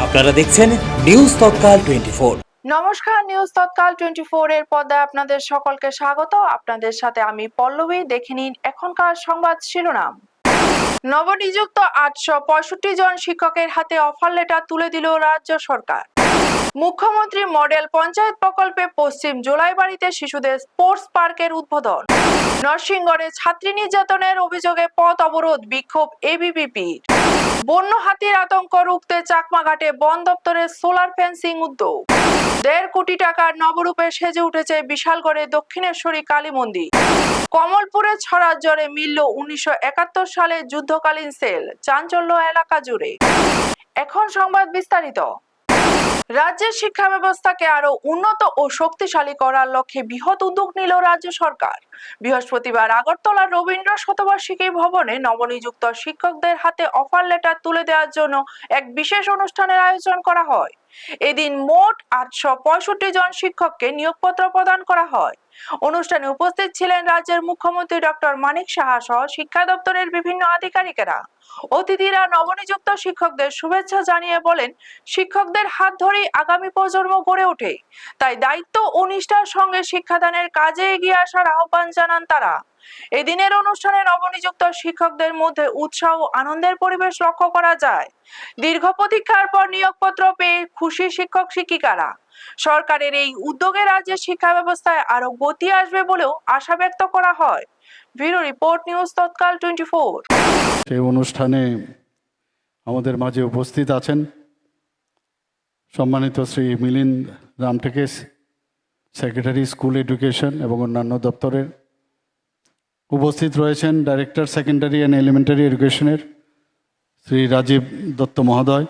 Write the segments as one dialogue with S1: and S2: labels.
S1: আপনারা দেখছেন নিউজ তৎকাল 24।
S2: নমস্কার, নিউজ তৎকাল 24 এর পর্দায় আপনাদের সকলকে স্বাগত। আপনাদের সাথে আমি পল্লবী। দেখে নিন এখনকার সংবাদ শিরোনাম। নবনিযুক্ত 865 জন শিক্ষকের হাতে অফার লেটার তুলে দিল রাজ্য সরকার। মুখ্যমন্ত্রী মডেল পঞ্চায়েত প্রকল্পে পশ্চিম জোলাইবাড়িতে শিশুদের স্পোর্টস পার্কের উদ্বোধন। নরসিংগড়ে ছাত্রী নির্যাতনের অভিযোগে পথ অবরোধ, বিক্ষোভ এবিভিপির। বন্য হাতির আতঙ্ক রুখতে চাকমাঘাটে বন দপ্তরের সোলার ফেন্সিং উদ্যোগ। 1.5 কোটি টাকার নবরূপে সেজে উঠেছে বিশালগড়ে দক্ষিণেশ্বরী কালী মন্দির। কমলপুরে ছড়ার জ্বরে মিলল 1971 সালে যুদ্ধকালীন সেল, চাঞ্চল্য এলাকা জুড়ে। এখন সংবাদ বিস্তারিত। রাজ্যের শিক্ষা ব্যবস্থাকে আরো উন্নত ও শক্তিশালী করার লক্ষ্যে বৃহৎ উদ্যোগ নিল রাজ্য সরকার। বৃহস্পতিবার আগরতলার রবীন্দ্র শতবার্ষিকী ভবনে নবনিযুক্ত শিক্ষকদের হাতে অফার লেটার তুলে দেওয়ার জন্য এক বিশেষ অনুষ্ঠানের আয়োজন করা হয়। এদিন মোট 865 জন শিক্ষককে নিয়োগপত্র প্রদান করা হয়। অনুষ্ঠানে উপস্থিত ছিলেন রাজ্যের মুখ্যমন্ত্রী ডক্টর মানিক সাহা সহ শিক্ষা দপ্তরের বিভিন্ন আধিকারিকেরা। অতিথিরা নবনিযুক্ত শিক্ষকদের শুভেচ্ছা জানিয়ে বলেন, শিক্ষকদের হাত ধরেই আগামী প্রজন্ম গড়ে ওঠে, তাই দায়িত্ব ও নিষ্ঠার সঙ্গে শিক্ষাদানের কাজে এগিয়ে আসার আহ্বান জানান তারা। এদিনের অনুষ্ঠানে নবনিযুক্ত শিক্ষকদের মধ্যে উৎসাহ ও আনন্দের পরিবেশ লক্ষ্য করা যায়। দীর্ঘ প্রতীক্ষার পর নিয়োগপত্র পেয়ে খুশি শিক্ষক শিক্ষিকারা। সরকারের এই উদ্যোগে রাজ্যের শিক্ষা ব্যবস্থায় আরো গতি আসবে বলেও আশা ব্যক্ত করা হয়। ব্যুরো রিপোর্ট, নিউজ তৎকাল 24।
S3: সেই অনুষ্ঠানে আমাদের মাঝে উপস্থিত আছেন সম্মানিত Shri Milind Ramteke, secretary school education এবং অন্যান্য দপ্তরের। উপস্থিত রয়েছেন ডাইরেক্টর সেকেন্ডারি অ্যান্ড এলিমেন্টারি এডুকেশনের শ্রী রাজীব দত্ত মহোদয়,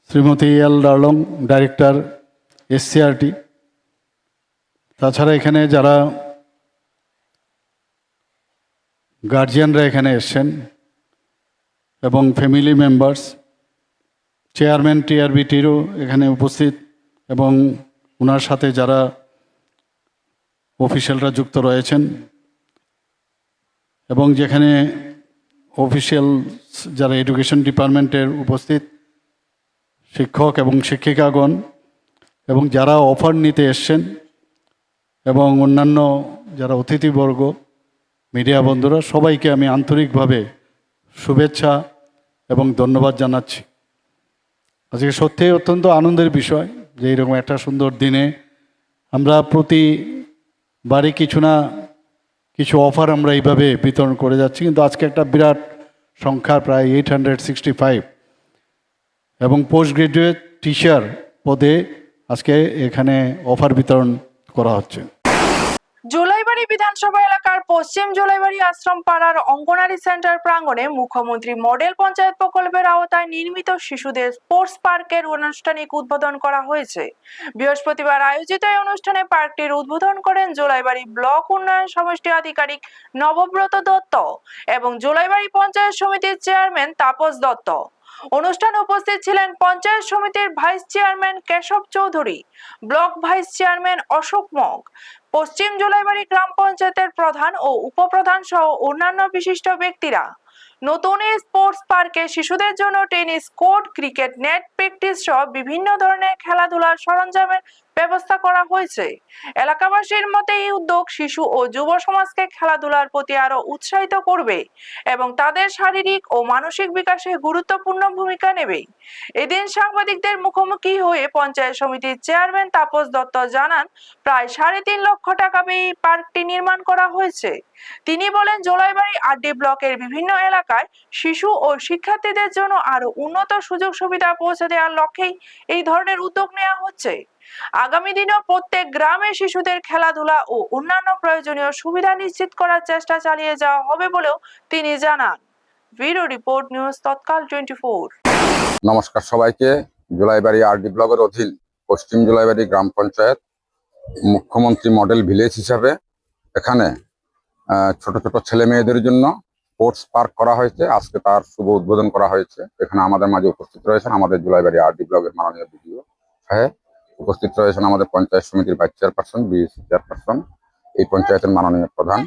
S3: শ্রীমতী এল ডার্লং, ডাইরেক্টর এসসিআরটি। তাছাড়া এখানে যারা গার্জিয়ানরা এখানে এসছেন এবং ফ্যামিলি মেম্বার্স, চেয়ারম্যান টিআরবিটিরও এখানে উপস্থিত এবং ওনার সাথে যারা অফিসিয়ালরা যুক্ত রয়েছেন এবং যেখানে অফিসিয়াল যারা এডুকেশন ডিপার্টমেন্টের উপস্থিত শিক্ষক এবং শিক্ষিকাগণ এবং যারা অফার নিতে এসছেন এবং অন্যান্য যারা অতিথিবর্গ, মিডিয়া বন্ধুরা, সবাইকে আমি আন্তরিকভাবে শুভেচ্ছা এবং ধন্যবাদ জানাচ্ছি। আজকে সত্যিই অত্যন্ত আনন্দের বিষয় যে এইরকম একটা সুন্দর দিনে আমরা প্রতিবারই কিছু না কিছু অফার আমরা এইভাবে বিতরণ করে যাচ্ছি, কিন্তু আজকে একটা বিরাট সংখ্যা, প্রায় 865 এবং পোস্ট গ্রাজুয়েট টিচার পদে আজকে এখানে অফার বিতরণ করা হচ্ছে।
S2: জোলাইবাড়ি বিধানসভা এলাকার পশ্চিম জোলাইবাড়ি আশ্রম পাড়ার অঙ্গনারী সেন্টার প্রাঙ্গণে মুখ্যমন্ত্রী মডেল পঞ্চায়েত প্রকল্পের আওতায় নির্মিত শিশুদের স্পোর্টস পার্কের আনুষ্ঠানিক উদ্বোধন করা হয়েছে। বৃহস্পতিবার আয়োজিত এই অনুষ্ঠানে পার্কটির উদ্বোধন করেন জোলাইবাড়ি ব্লক উন্নয়ন সমষ্টি আধিকারিক নবব্রত দত্ত এবং জোলাইবাড়ি পঞ্চায়েত সমিতির চেয়ারম্যান তাপস দত্ত। অনুষ্ঠানে উপস্থিত ছিলেন পঞ্চায়েত সমিতির vice chairman Keshab Chowdhury, block vice chairman Ashok Mog, Paschim Jolaibari গ্রাম পঞ্চায়েতের প্রধান ও উপপ্রধান সহ অন্যান্য বিশিষ্ট ব্যক্তিরা। নতুন এই স্পোর্টস পার্কে শিশুদের জন্য tennis court, cricket net, practice সহ বিভিন্ন ধরনের খেলাধুলার সরঞ্জামের ব্যবস্থা করা হয়েছে। এলাকাবাসীর মতে এই উদ্যোগ শিশু ও যুব সমাজকে খেলাধুলার প্রতি আরো উৎসাহিত করবে এবং তাদের শারীরিক ও মানসিক বিকাশে গুরুত্বপূর্ণ ভূমিকা নেবে। এদিন সাংবাদিকদের মুখোমুখি হয়ে পঞ্চায়েত সমিতির চেয়ারম্যান তাপস দত্ত জানান, প্রায় 3.5 লক্ষ টাকা ব্যয়ে এই পার্কটি নির্মাণ করা হয়েছে। তিনি বলেন, জোলাইবাড়ি আরডি ব্লকের বিভিন্ন এলাকায় শিশু ও শিক্ষার্থীদের জন্য আরো উন্নত সুযোগ সুবিধা পৌঁছে দেওয়ার লক্ষ্যেই এই ধরনের উদ্যোগ নেওয়া হচ্ছে। আগামী দিনেও প্রত্যেক গ্রামে শিশুদের খেলাধুলা ও অন্যান্য প্রয়োজনীয় সুবিধা নিশ্চিত করার চেষ্টা চালিয়ে যাওয়া হবে বলেও তিনি জানান। ব্যুরো রিপোর্ট, নিউজ তৎকাল 24।
S4: নমস্কার সবাইকে। জোলাইবাড়ি আরডি ব্লকের অধীন পশ্চিম জোলাইবাড়ি গ্রাম পঞ্চায়েত মুখ্যমন্ত্রী মডেল ভিলেজ হিসাবে এখানে ছোট ছোট ছেলে মেয়েদের জন্য স্পোর্টস পার্ক করা হয়েছে। আজকে তার শুভ উদ্বোধন করা হয়েছে। এখানে আমাদের মাঝে উপস্থিত রয়েছেন আমাদের জোলাইবাড়ি আরডি ব্লকের মাননীয় বিডিও সাহেব, উপস্থিত রয়েছেন আমাদের পঞ্চায়েত সমিতির ভাইস চেয়ারপারসন, বিএসসি চেয়ারপারসন, এই পঞ্চায়েতের মাননীয় প্রধান।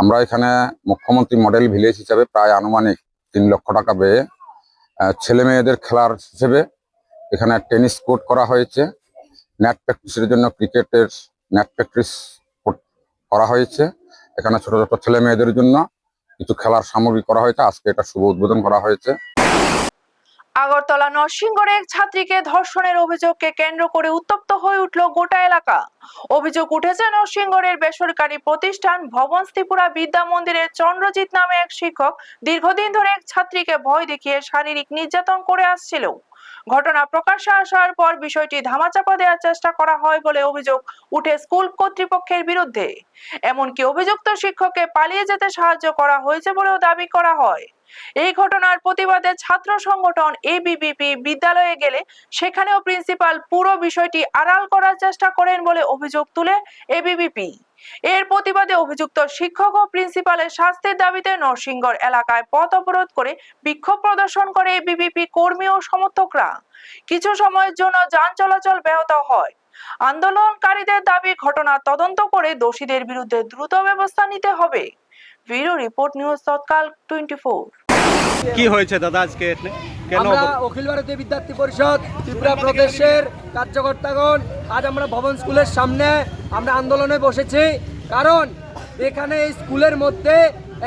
S4: আমরা এখানে মুখ্যমন্ত্রী মডেল ভিলেজ হিসাবে প্রায় আনুমানিক 3 লক্ষ টাকা ব্যয়ে ছেলে মেয়েদের খেলার হিসেবে এখানে টেনিস কোর্ট করা হয়েছে। নেট প্র্যাকটিসের জন্য ক্রিকেটের নেট প্র্যাকটিস করা হয়েছে। এখানে ছোট ছোট ছেলে মেয়েদের জন্য কিছু খেলার সামগ্রী করা হয়েছে। আজকে এটা শুভ উদ্বোধন করা হয়েছে।
S2: আগরতলা নরসিংগড়ে এক ছাত্রীকে ধর্ষণের অভিযোগকে কেন্দ্র করে উত্তপ্ত হয়ে উঠল গোটা এলাকা। অভিযোগ উঠেছে নরসিংগড়ের বেসরকারি প্রতিষ্ঠান ভবন ত্রিপুরা বিদ্যা মন্দিরের চন্দ্রজিৎ নামে এক শিক্ষক দীর্ঘদিন ধরে এক ছাত্রীকে ভয় দেখিয়ে শারীরিক নির্যাতন করে আসছিল। ঘটনা প্রকাশ্যে আসার পর বিষয়টি ধামাচাপা দেওয়ার চেষ্টা করা হয় বলে অভিযোগ উঠে স্কুল কর্তৃপক্ষের বিরুদ্ধে। এমনকি অভিযুক্ত শিক্ষককে পালিয়ে যেতে সাহায্য করা হয়েছে বলেও দাবি করা হয়। এই ঘটনার প্রতিবাদে ছাত্র সংগঠন এবিভিপি বিদ্যালয়ে গেলে সেখানেও প্রিন্সিপাল পুরো বিষয়টি আড়াল করার চেষ্টা করেন বলে অভিযোগ তুলে এবিভিপি। এর প্রতিবাদে অভিযুক্ত শিক্ষক ও প্রিন্সিপালের শাস্তির দাবিতে নরসিংগড় এলাকায় পথ অবরোধ করে বিক্ষোভ প্রদর্শন করে এবিভিপি কর্মী ও সমর্থকরা। কিছু সময়ের জন্য যান চলাচল ব্যাহত হয়। আন্দোলনকারীদের দাবি ঘটনা তদন্ত করে দোষীদের বিরুদ্ধে দ্রুত ব্যবস্থা নিতে হবে। ব্যুরো রিপোর্ট, নিউজ তৎকাল 24।
S5: কি হয়েছে দাদা আজকে কেন?
S6: আমরা অখিল ভারতীয় বিদ্যার্থী পরিষদ ত্রিপুরা প্রদেশের কার্যকর্তাগণ আজ আমরা ভবন স্কুলের সামনে আমরা আন্দোলনে বসেছি। কারণ এখানে এই স্কুলের মধ্যে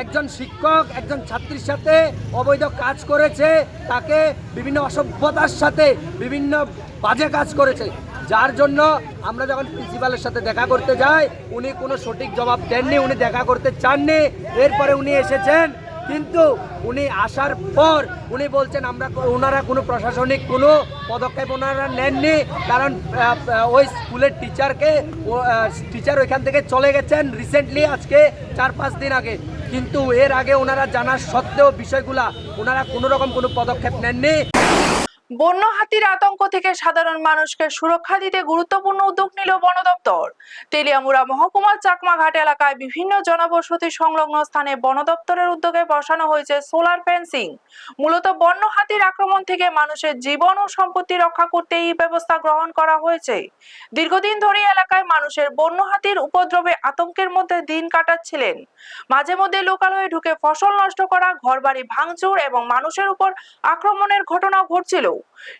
S6: একজন শিক্ষক একজন ছাত্রীর সাথে অবৈধ কাজ করেছে, তাকে বিভিন্ন অসভ্যতার সাথে বিভিন্ন বাজে কাজ করেছে, যার জন্য আমরা যখন প্রিন্সিপালের সাথে দেখা করতে যাই উনি কোনো সঠিক জবাব দেননি, উনি দেখা করতে চাননি। এরপরে উনি এসেছেন, কিন্তু উনি আসার পর উনি বলছেন ওনারা কোনো প্রশাসনিক কোনো পদক্ষেপ ওনারা নেননি। কারণ ওই স্কুলের টিচার ওইখান থেকে চলে গেছেন রিসেন্টলি, আজকে 4-5 দিন আগে। কিন্তু এর আগে ওনারা জানার সত্ত্বেও বিষয়গুলা ওনারা কোনো রকম কোনো পদক্ষেপ নেননি।
S2: বন্য হাতির আতঙ্ক থেকে সাধারণ মানুষকে সুরক্ষা দিতে গুরুত্বপূর্ণ উদ্যোগ নিল বন দপ্তর। তেলিয়ামুড়া মহকুমার চাকমাঘাট এলাকায় বিভিন্ন জনবসতি সংলগ্ন স্থানে বন দপ্তরের উদ্যোগে বসানো হয়েছে সোলার ফেন্সিং। মূলত বন্য হাতির আক্রমণ থেকে মানুষের জীবন ও সম্পত্তি রক্ষা করতে এই ব্যবস্থা গ্রহণ করা হয়েছে। দীর্ঘদিন ধরে এলাকায় মানুষের বন্য হাতির উপদ্রবে আতঙ্কের মধ্যে দিন কাটাচ্ছিলেন। মাঝে মধ্যে লোকালয়ে ঢুকে ফসল নষ্ট করা, ঘরবাড়ি ভাঙচুর এবং মানুষের উপর আক্রমণের ঘটনা ঘটছিল।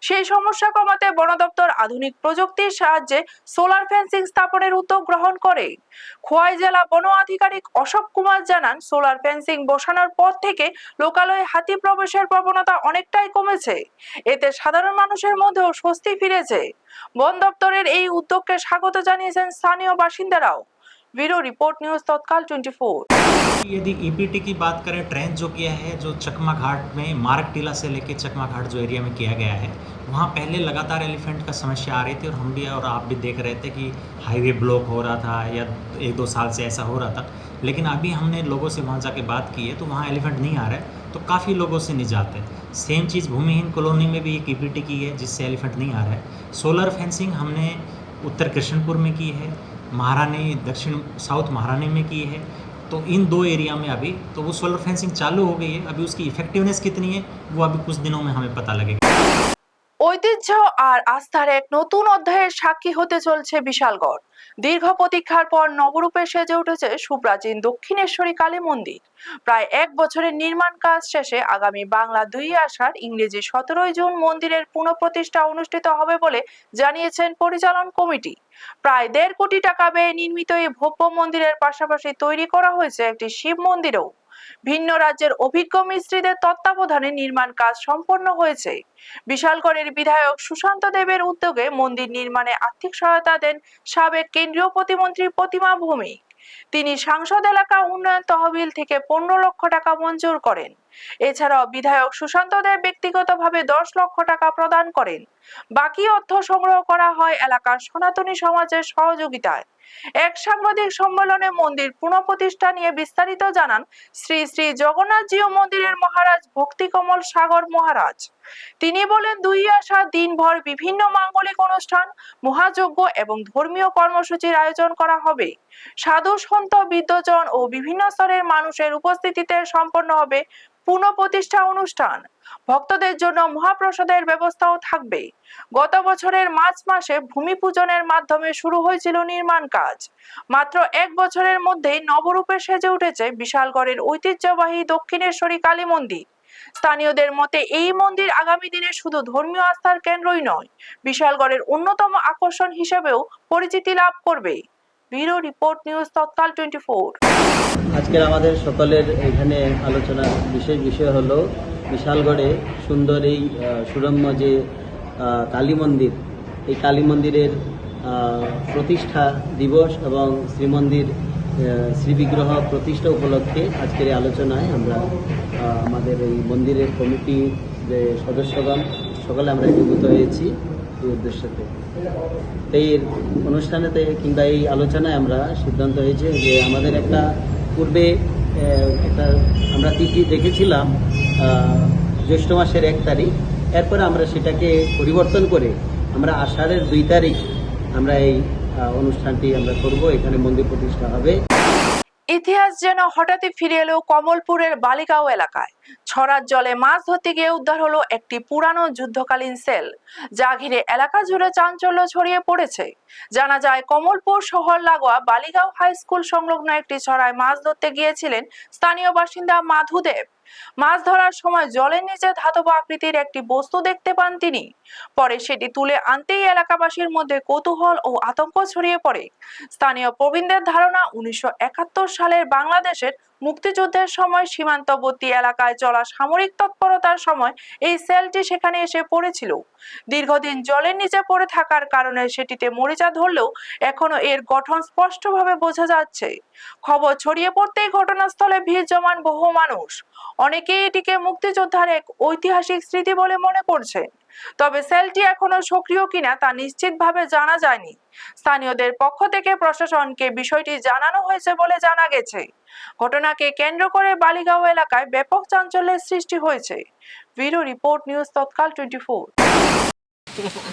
S2: সেই সমস্যা কমাতে বন দপ্তর আধুনিক প্রযুক্তির সাহায্যে সোলার ফেন্সিং স্থাপনের উদ্যোগ গ্রহণ করে। খোয়াই জেলা বন আধিকারিক অশোক কুমার জানান, সোলার ফেন্সিং বসানোর পর থেকে লোকালয়ে হাতি প্রবেশের প্রবণতা অনেকটাই কমেছে। এতে সাধারণ মানুষের মধ্যেও স্বস্তি ফিরেছে। বন দপ্তরের এই উদ্যোগকে স্বাগত জানিয়েছেন স্থানীয় বাসিন্দারাও। ব্যুরো রিপোর্ট, নিউজ তৎকাল 24।
S7: यदि ईपीटी की बात करें, ट्रेन जो किया है, जो चकमा घाट में मार्ग टीला से लेके चकमा घाट जो एरिया में किया गया है, वहाँ पहले लगातार एलिफेंट का समस्या आ रही थी और हम भी और आप भी देख रहे थे कि हाईवे ब्लॉक हो रहा था या 1-2 साल से ऐसा हो रहा था। लेकिन अभी हमने लोगों से वहाँ जाके बात की है तो वहाँ एलिफेंट नहीं आ रहा है, तो काफ़ी लोगों से निजात है। सेम चीज़ भूमिहीन कॉलोनी में भी एक ईपीटी की है जिससे एलिफेंट नहीं आ रहा है। सोलर फेंसिंग हमने उत्तर कृष्णपुर में की है, महारानी दक्षिण साउथ महारानी में की है। तो इन 2 एरिया में अभी तो वो सोलर फेंसिंग चालू हो गई है। अभी उसकी इफेक्टिवनेस कितनी है वो अभी कुछ दिनों में हमें पता लगेगा।
S2: ঐতিহ্য আর আস্থার এক নতুন অধ্যায়ের সাক্ষী হতে চলছে বিশালগড়। দীর্ঘ প্রতীক্ষার পর নবরূপে সেজে উঠেছে সুপ্রাচীন দক্ষিণেশ্বরী কালী মন্দির। প্রায় 1 বছরের নির্মাণ কাজ শেষে আগামী বাংলা 2 আষাঢ় ইংরেজি 17 জুন মন্দিরের পুনঃপ্রতিষ্ঠা অনুষ্ঠিত হবে বলে জানিয়েছেন পরিচালন কমিটি। প্রায় 1.5 কোটি টাকা ব্যয়ে নির্মিত এই ভব্য মন্দিরের পাশাপাশি তৈরি করা হয়েছে একটি শিব মন্দিরও। ভিন্ন রাজ্যের অভিজ্ঞ মিস্ত্রিদের তত্ত্বাবধানে নির্মাণ কাজ সম্পন্ন হয়েছে। বিশালগড়ের বিধায়ক সুশান্ত দেবের উদ্যোগে মন্দির নির্মাণে আর্থিক সহায়তা দেন সাবেক কেন্দ্রীয় প্রতিমন্ত্রী প্রতিমা ভৌমিক। তিনি সাংসদ এলাকা উন্নয়ন তহবিল থেকে 15 লক্ষ টাকা মঞ্জুর করেন। এছাড়াও বিধায়ক সুশান্ত দেব ব্যক্তিগতভাবে 10 লক্ষ টাকা প্রদান করেন। বাকি অর্থ সংগ্রহ করা হয় এলাকার সনাতনী সমাজের সহযোগিতায়। এক সাংবাদিক সম্মেলনে মন্দির পুনঃপ্রতিষ্ঠা নিয়ে বিস্তারিত জানান শ্রী শ্রী জগন্নাথজিউ মন্দিরের মহারাজ ভক্তিকমল সাগর মহারাজ। তিনি বলেন, 2 আষাঢ় দিনভর বিভিন্ন মাঙ্গলিক অনুষ্ঠান, মহাযজ্ঞ এবং ধর্মীয় কর্মসূচির আয়োজন করা হবে। সাধু সন্ত বিদ্বজন ও বিভিন্ন স্তরের মানুষের উপস্থিতিতে সম্পন্ন হবে পুনঃপ্রতিষ্ঠা অনুষ্ঠান। ভক্তদের জন্য মহাপ্রসাদের ব্যবস্থাও থাকবে। গত বছরের মার্চ মাসে ভূমি পূজনের মাধ্যমে শুরু হয়েছিল নির্মাণ কাজ। মাত্র 1 বছরের মধ্যেই নবরূপে সেজে উঠেছে বিশালগড়ের ঐতিহ্যবাহী দক্ষিণেশ্বরী কালী মন্দির। স্থানীয়দের মতে এই মন্দির আগামী দিনে শুধু ধর্মীয় আস্থার কেন্দ্রই নয়, বিশালগড়ের অন্যতম আকর্ষণ হিসেবেও পরিচিতি লাভ করবে। ব্যুরো রিপোর্ট, নিউজ তৎকাল 24।
S8: আজকের আমাদের সকলের এখানে আলোচনার বিশেষ বিষয় হলো বিশালগড়ে সুন্দর এই সুরম্য যে কালী মন্দির, এই কালী মন্দিরের প্রতিষ্ঠা দিবস এবং শ্রীমন্দির শ্রীবিগ্রহ প্রতিষ্ঠা উপলক্ষে আজকের এই আলোচনায় আমরা আমাদের এই মন্দিরের কমিটির যে সদস্যগণ সকলে আমরা একীভূত হয়েছি এই উদ্দেশ্যতে। এই অনুষ্ঠানেতে কিংবা এই আলোচনায় আমরা সিদ্ধান্ত হয়েছে যে আমাদের একটা পূর্বে একটা আমরা তিথি দেখেছিলাম জ্যৈষ্ঠ মাসের 1 তারিখ, এরপরে আমরা সেটাকে পরিবর্তন করে আমরা আষাঢ়ের 2 তারিখ আমরা এই অনুষ্ঠানটি আমরা করব, এখানে মন্দির প্রতিষ্ঠা হবে।
S2: ইতিহাস যেন হঠাৎই ফিরে এলো কমলপুরের বালিগাঁও এলাকায়। ছড়ার জলে মাছ ধরতে গিয়ে উদ্ধার হলো একটি পুরানো যুদ্ধকালীন সেল, যা ঘিরে এলাকা জুড়ে চাঞ্চল্য ছড়িয়ে পড়েছে। জানা যায়, কমলপুর শহর লাগোয়া বালিগাঁও হাই স্কুল সংলগ্ন একটি ছড়ায় মাছ ধরতে গিয়েছিলেন স্থানীয় বাসিন্দা মাধুদেব। মাছ ধরার সময় জলের নিচে ধাতব আকৃতির একটি বস্তু দেখতে পান তিনি। পরে সেটি তুলে আনতেই এলাকাবাসীর মধ্যে কৌতূহল ও আতঙ্ক ছড়িয়ে পড়ে। স্থানীয় প্রবীণদের ধারণা, 1971 সালের বাংলাদেশের মুক্তিযুদ্ধের সময় সীমান্তবর্তী এলাকায় চলা সামরিক তৎপরতার সময় এই সেলটি সেখানে এসে পড়েছিল। দীর্ঘদিন জলের নিচে পড়ে থাকার কারণে সেটিতে মরিচা ধরলেও এখনো এর গঠন স্পষ্টভাবে বোঝা যাচ্ছে। খবর ছড়িয়ে পড়তেই ঘটনাস্থলে ভিড় জমান বহু মানুষ। অনেকেই এটিকে মুক্তিযোদ্ধার এক ঐতিহাসিক স্মৃতি বলে মনে করছে। তবে সেলটি এখনো সক্রিয় কিনা তা নিশ্চিতভাবে জানা যায়নি। স্থানীয়দের পক্ষ থেকে প্রশাসনকে বিষয়টি জানানো হয়েছে বলে জানা গেছে। ঘটনাকে কেন্দ্র করে বালিগাঁও এলাকায় ব্যাপক চাঞ্চল্যের সৃষ্টি হয়েছে। ব্যুরো রিপোর্ট, নিউজ তৎকাল 24।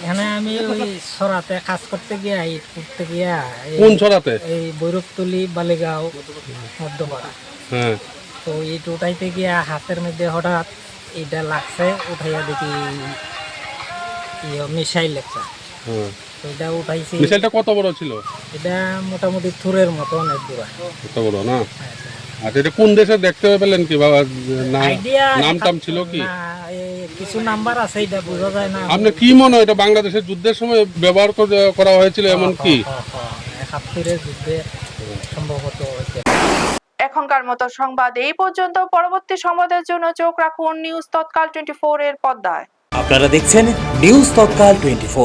S9: এখানে আমি ওই সরাতে কাজ করতে গিয়া ইট করতে গিয়া
S5: কোন ছড়াতে?
S9: এই বৈরবতলি বালিগাঁও মধ্যপাড়া।
S5: হ্যাঁ,
S9: তো ইট উঠাইতে গিয়া হাতের মধ্যে হঠাৎ এটা লাগছে, উঠাইয়া দেখি মিসাইল লেখা। তো এটা উঠাইছি।
S5: মিসাইলটা কত বড় ছিল?
S9: এটা মোটামুটি থুরের মতো অনেক দূর।
S5: কত বড় না? আচ্ছা, এটা কোন দেশে দেখতে পেলেন কি বাবা?
S9: আইডিয়া
S5: নাম টাম ছিল কি?
S9: কিছু নাম্বার আছে, এটা বোঝা যায় না।
S5: আপনি কি মনে হয় এটা বাংলাদেশের যুদ্ধের সময় ব্যবহার করা হয়েছিল এমন কি?
S9: 71 যুদ্ধে সম্ভবত।
S2: এখনকার মতো সংবাদ এই পর্যন্ত। পরবর্তী সংবাদের জন্য চোখ রাখুন নিউজ তৎকাল 24 এর পর্দায়।
S1: আপনারা দেখছেন নিউজ তৎকাল 24।